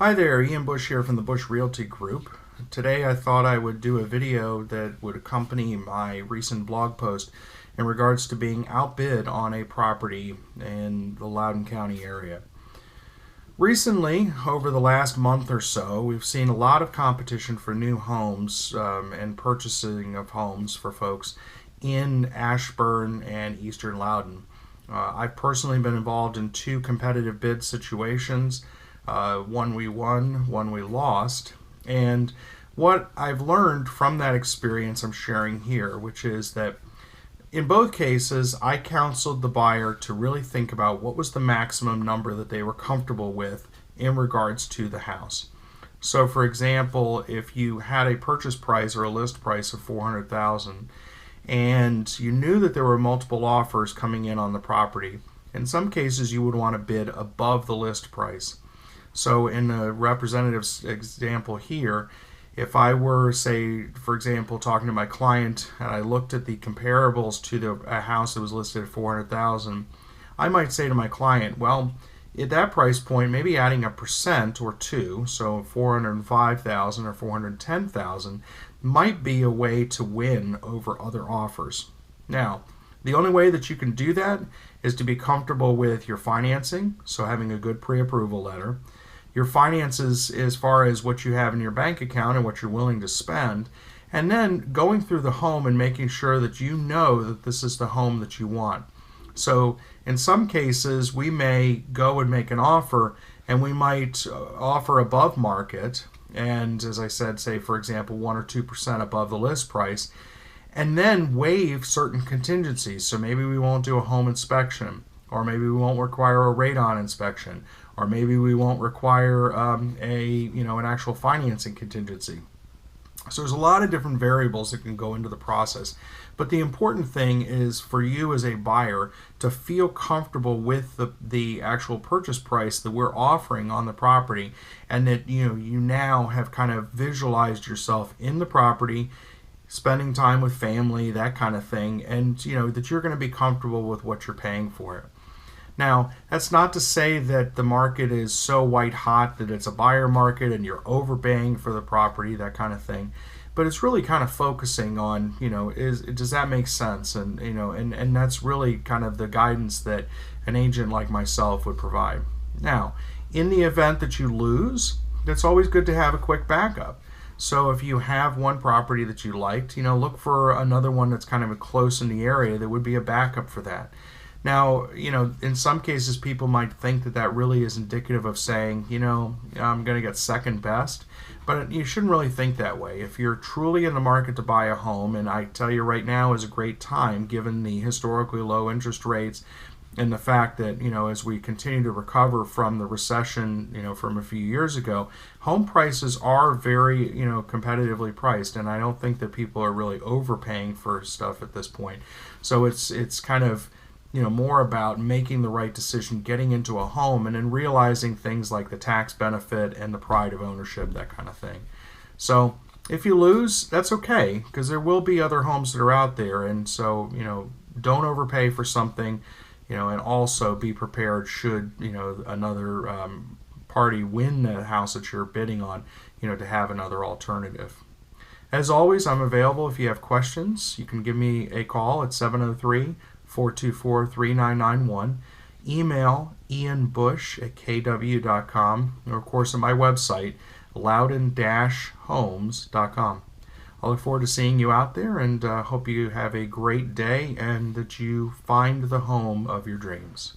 Hi there, Ian Bush here from the Bush Realty Group. Today I thought I would do a video that would accompany my recent blog post in regards to being outbid on a property in the Loudoun County area. Recently, over the last month or so, we've seen a lot of competition for new homes and purchasing of homes for folks in Ashburn and Eastern Loudoun. I've personally been involved in two competitive bid situations. One we won, one we lost. And what I've learned from that experience I'm sharing here, which is that in both cases, I counseled the buyer to really think about what was the maximum number that they were comfortable with in regards to the house. So for example, if you had a purchase price or a list price of $400,000 and you knew that there were multiple offers coming in on the property, in some cases you would want to bid above the list price. So in a representative example here, if I were, say, for example, talking to my client and I looked at the comparables to a house that was listed at $400,000, I might say to my client, well, at that price point, maybe adding 1% or two, so $405,000 or $410,000, might be a way to win over other offers. Now, the only way that you can do that is to be comfortable with your financing, so having a good pre-approval letter, your finances as far as what you have in your bank account and what you're willing to spend, and then going through the home and making sure that you know that this is the home that you want. So in some cases, we may go and make an offer, and we might offer above market, and as I said, say for example 1 or 2% above the list price, and then waive certain contingencies. So maybe we won't do a home inspection, or maybe we won't require a radon inspection, or maybe we won't require an actual financing contingency. So there's a lot of different variables that can go into the process. But the important thing is for you as a buyer to feel comfortable with the actual purchase price that we're offering on the property, and that you now have kind of visualized yourself in the property, spending time with family, that kind of thing, and that you're going to be comfortable with what you're paying for it. Now, that's not to say that the market is so white hot that it's a buyer market and you're overpaying for the property, that kind of thing. But it's really kind of focusing on, does that make sense? And and that's really kind of the guidance that an agent like myself would provide. Now, in the event that you lose, it's always good to have a quick backup. So if you have one property that you liked, look for another one that's kind of close in the area that would be a backup for that. Now, in some cases people might think that that really is indicative of saying, I'm going to get second best, but you shouldn't really think that way. If you're truly in the market to buy a home, and I tell you right now is a great time given the historically low interest rates and the fact that, as we continue to recover from the recession, from a few years ago, home prices are very, competitively priced, and I don't think that people are really overpaying for stuff at this point. So it's kind of more about making the right decision, getting into a home, and then realizing things like the tax benefit and the pride of ownership, that kind of thing. So if you lose, that's okay, because there will be other homes that are out there, and so don't overpay for something, and also be prepared should another party win the house that you're bidding on, to have another alternative. As always, I'm available if you have questions. You can give me a call at 703-424-3991. Email ianbush@kw.com, or of course on my website, loudoun-homes.com. I look forward to seeing you out there, and hope you have a great day and that you find the home of your dreams.